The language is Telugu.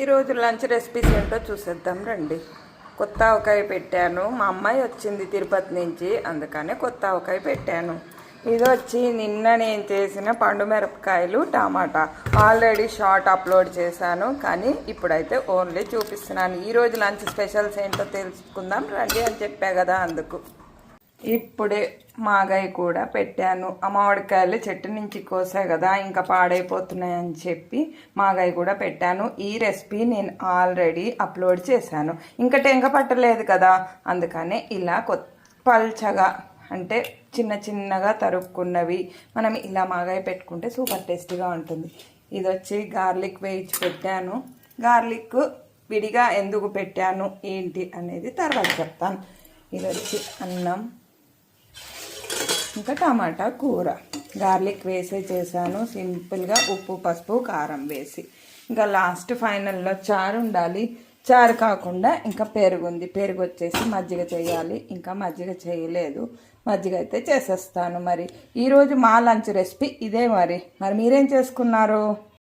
ఈరోజు లంచ్ రెసిపీస్ ఏంటో చూసేద్దాం రండి. కొత్త ఆవకాయ పెట్టాను. మా అమ్మాయి వచ్చింది తిరుపతి నుంచి, అందుకనే కొత్త ఆవకాయ పెట్టాను. ఇది వచ్చి నిన్న నేను చేసిన పండు మిరపకాయలు టమాటా. ఆల్రెడీ షార్ట్ అప్లోడ్ చేశాను, కానీ ఇప్పుడైతే ఓన్లీ చూపిస్తున్నాను. ఈరోజు లంచ్ స్పెషల్స్ ఏంటో తెలుసుకుందాం రండి అని చెప్పా కదా, అందుకు. ఇప్పుడే మాగాయ కూడా పెట్టాను. ఆ మామిడికాయలు చెట్టు నుంచి కోసా కదా, ఇంకా పాడైపోతున్నాయని చెప్పి మాగాయ కూడా పెట్టాను. ఈ రెసిపీ నేను ఆల్రెడీ అప్లోడ్ చేశాను, ఇంకా టెంక పట్టలేదు కదా, అందుకనే ఇలా పల్చగా అంటే చిన్న చిన్నగా తరుక్కున్నవి మనం ఇలా మాగాయ పెట్టుకుంటే సూపర్ టేస్టీగా ఉంటుంది. ఇది వచ్చి గార్లిక్ వేయించి పెట్టాను. గార్లిక్ విడిగా ఎందుకు పెట్టాను ఏంటి అనేది తర్వాత చెప్తాను. ఇది వచ్చి అన్నం, ఇంకా టమాటా కూర. గార్లిక్ వేసే చేశాను సింపుల్గా, ఉప్పు పసుపు కారం వేసి. ఇంకా లాస్ట్ ఫైనల్లో చారు ఉండాలి. చారు కాకుండా ఇంకా పెరుగు ఉంది. పెరుగు వచ్చేసి మజ్జిగ చేయాలి, ఇంకా మజ్జిగ చేయలేదు. మజ్జిగ అయితే చేసేస్తాను. మరి ఈరోజు మా లంచ్ రెసిపీ ఇదే. మరి మీరేం చేసుకున్నారు?